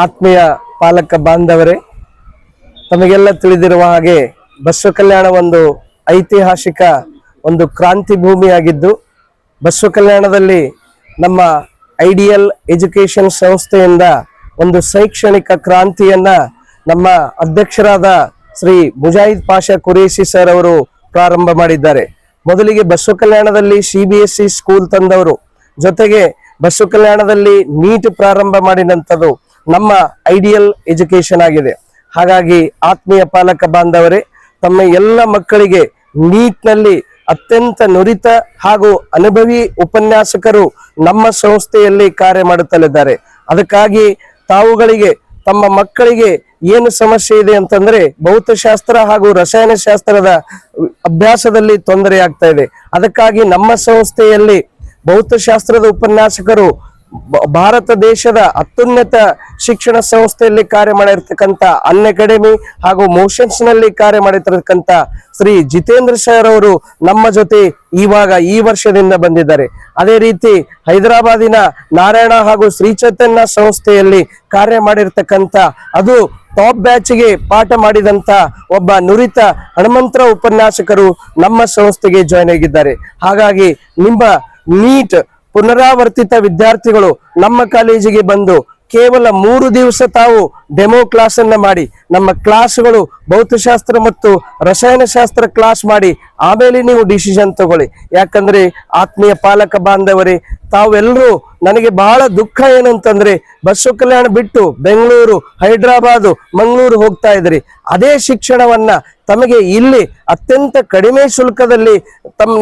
ಆತ್ಮೀಯ ಪಾಲಕ ಬಾಂಧವರೇ, ತಮಗೆಲ್ಲ ತಿಳಿದಿರುವ ಹಾಗೆ ಬಸವ ಕಲ್ಯಾಣ ಒಂದು ಐತಿಹಾಸಿಕ ಒಂದು ಕ್ರಾಂತಿ ಭೂಮಿಯಾಗಿದ್ದು, ಬಸವ ಕಲ್ಯಾಣದಲ್ಲಿ ನಮ್ಮ ಐಡಿಯಲ್ ಎಜುಕೇಶನ್ ಸಂಸ್ಥೆಯಿಂದ ಒಂದು ಶೈಕ್ಷಣಿಕ ಕ್ರಾಂತಿಯನ್ನ ನಮ್ಮ ಅಧ್ಯಕ್ಷರಾದ ಶ್ರೀ ಮುಜಾಹಿದ್ ಪಾಷಾ ಕುರೇಶಿ ಸರ್ ಅವರು ಪ್ರಾರಂಭ ಮಾಡಿದ್ದಾರೆ. ಮೊದಲಿಗೆ ಬಸವ ಕಲ್ಯಾಣದಲ್ಲಿ CBSE ಸ್ಕೂಲ್ ತಂದವರು, ಜೊತೆಗೆ ಬಸವ ಕಲ್ಯಾಣದಲ್ಲಿ ನೀಟ್ ಪ್ರಾರಂಭ ಮಾಡಿದಂಥದ್ದು ನಮ್ಮ ಐಡಿಯಲ್ ಎಜುಕೇಶನ್ ಆಗಿದೆ. ಹಾಗಾಗಿ ಆತ್ಮೀಯ ಪಾಲಕ ಬಾಂಧವರೇ, ತಮ್ಮ ಎಲ್ಲ ಮಕ್ಕಳಿಗೆ ನೀಟ್ನಲ್ಲಿ ಅತ್ಯಂತ ನುರಿತ ಹಾಗೂ ಅನುಭವಿ ಉಪನ್ಯಾಸಕರು ನಮ್ಮ ಸಂಸ್ಥೆಯಲ್ಲಿ ಕಾರ್ಯ ಮಾಡುತ್ತಲಿದ್ದಾರೆ. ಅದಕ್ಕಾಗಿ ತಾವುಗಳಿಗೆ ತಮ್ಮ ಮಕ್ಕಳಿಗೆ ಏನು ಸಮಸ್ಯೆ ಇದೆ ಅಂತಂದ್ರೆ ಭೌತಶಾಸ್ತ್ರ ಹಾಗೂ ರಸಾಯನಶಾಸ್ತ್ರದ ಅಭ್ಯಾಸದಲ್ಲಿ ತೊಂದರೆ ಆಗ್ತಾ ಇದೆ. ಅದಕ್ಕಾಗಿ ನಮ್ಮ ಸಂಸ್ಥೆಯಲ್ಲಿ ಭೌತಶಾಸ್ತ್ರದ ಉಪನ್ಯಾಸಕರು ಭಾರತ ದೇಶದ ಅತ್ಯುನ್ನತ ಶಿಕ್ಷಣ ಸಂಸ್ಥೆಯಲ್ಲಿ ಕಾರ್ಯ ಮಾಡಿರ್ತಕ್ಕಂಥ ಅನ್ ಅಕಾಡೆಮಿ ಹಾಗೂ ಮೋಷನ್ಸ್ ನಲ್ಲಿ ಕಾರ್ಯ ಮಾಡಿರ್ತಕ್ಕಂಥ ಶ್ರೀ ಜಿತೇಂದ್ರ ಸರ್ ಅವರು ನಮ್ಮ ಜೊತೆ ಇವಾಗ ಈ ವರ್ಷದಿಂದ ಬಂದಿದ್ದಾರೆ. ಅದೇ ರೀತಿ ಹೈದರಾಬಾದಿನ ನಾರಾಯಣ ಹಾಗೂ ಶ್ರೀ ಚೈತನ್ಯ ಸಂಸ್ಥೆಯಲ್ಲಿ ಕಾರ್ಯ ಮಾಡಿರ್ತಕ್ಕಂಥ ಅದು ಟಾಪ್ ಬ್ಯಾಚ್ಗೆ ಪಾಠ ಮಾಡಿದಂತ ಒಬ್ಬ ನುರಿತ ಹನುಮಂತರ ಉಪನ್ಯಾಸಕರು ನಮ್ಮ ಸಂಸ್ಥೆಗೆ ಜಾಯ್ನ್ ಆಗಿದ್ದಾರೆ. ಹಾಗಾಗಿ ನಿಮ್ಮ ನೀಟ್ ಪುನರಾವರ್ತಿತ ವಿದ್ಯಾರ್ಥಿಗಳು ನಮ್ಮ ಕಾಲೇಜಿಗೆ ಬಂದು ಕೇವಲ 3 ದಿವಸ ತಾವು ಡೆಮೋ ಕ್ಲಾಸ್ ಅನ್ನ ಮಾಡಿ, ನಮ್ಮ ಕ್ಲಾಸ್ಗಳು ಭೌತಶಾಸ್ತ್ರ ಮತ್ತು ರಸಾಯನಶಾಸ್ತ್ರ ಕ್ಲಾಸ್ ಮಾಡಿ ಆಮೇಲೆ ನೀವು ಡಿಸಿಷನ್ ತಗೊಳ್ಳಿ. ಯಾಕಂದ್ರೆ ಆತ್ಮೀಯ ಪಾಲಕ ಬಾಂಧವರೇ, ತಾವೆಲ್ಲರೂ ನನಗೆ ಬಹಳ ದುಃಖ ಏನು ಅಂತಂದ್ರೆ ಬಸವ ಕಲ್ಯಾಣ ಬಿಟ್ಟು ಬೆಂಗಳೂರು, ಹೈದರಾಬಾದ್, ಮಂಗಳೂರು ಹೋಗ್ತಾ ಇದ್ರಿ. ಅದೇ ಶಿಕ್ಷಣವನ್ನ ತಮಗೆ ಇಲ್ಲಿ ಅತ್ಯಂತ ಕಡಿಮೆ ಶುಲ್ಕದಲ್ಲಿ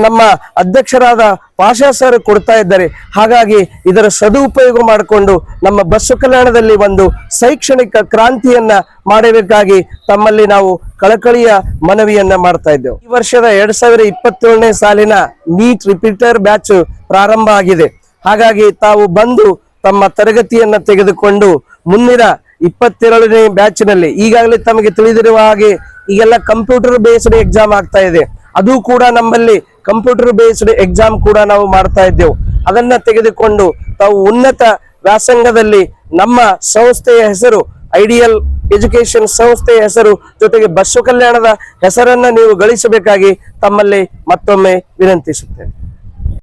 ನಮ್ಮ ಅಧ್ಯಕ್ಷರಾದ ಪಾಷಾ ಸರ್ ಕೊಡ್ತಾ ಇದ್ದಾರೆ. ಹಾಗಾಗಿ ಇದರ ಸದುಪಯೋಗ ಮಾಡಿಕೊಂಡು ನಮ್ಮ ಬಸವ ಕಲ್ಯಾಣದಲ್ಲಿ ಒಂದು ಶೈಕ್ಷಣಿಕ ಕ್ರಾಂತಿಯನ್ನ ಮಾಡಬೇಕಾಗಿ ತಮ್ಮಲ್ಲಿ ನಾವು ಕಳಕಳಿಯ ಮನವಿಯನ್ನ ಮಾಡ್ತಾ ಇದ್ದೇವೆ. ಈ ವರ್ಷದ 2027ನೇ ಸಾಲಿನ ನೀಟ್ ರಿಪೀಟರ್ ಬ್ಯಾಚ್ ಪ್ರಾರಂಭ ಆಗಿದೆ. ಹಾಗಾಗಿ ತಾವು ಬಂದು ತಮ್ಮ ತರಗತಿಯನ್ನ ತೆಗೆದುಕೊಂಡು ಮುಂದಿನ 22ನೇ ಬ್ಯಾಚ್ ನಲ್ಲಿ ಈಗಾಗಲೇ ತಮಗೆ ತಿಳಿದಿರುವ ಹಾಗೆ ಈಗೆಲ್ಲ ಕಂಪ್ಯೂಟರ್ ಬೇಸ್ಡ್ ಎಕ್ಸಾಮ್ ಆಗ್ತಾ ಇದೆ. ಅದು ಕೂಡ ನಮ್ಮಲ್ಲಿ ಕಂಪ್ಯೂಟರ್ ಬೇಸ್ಡ್ ಎಕ್ಸಾಮ್ ಕೂಡ ನಾವು ಮಾಡ್ತಾ ಇದ್ದೇವೆ. ಅದನ್ನ ತೆಗೆದುಕೊಂಡು ತಾವು ಉನ್ನತ ವ್ಯಾಸಂಗದಲ್ಲಿ ನಮ್ಮ ಸಂಸ್ಥೆಯ ಹೆಸರು ಐಡಿಯಲ್ ಎಜುಕೇಶನ್ ಸಂಸ್ಥೆಯ ಹೆಸರು ಜೊತೆಗೆ ಬಸವ ಕಲ್ಯಾಣದ ಹೆಸರನ್ನ ನೀವು ಗಳಿಸಬೇಕಾಗಿ ತಮ್ಮಲ್ಲಿ ಮತ್ತೊಮ್ಮೆ ವಿನಂತಿಸುತ್ತೇನೆ.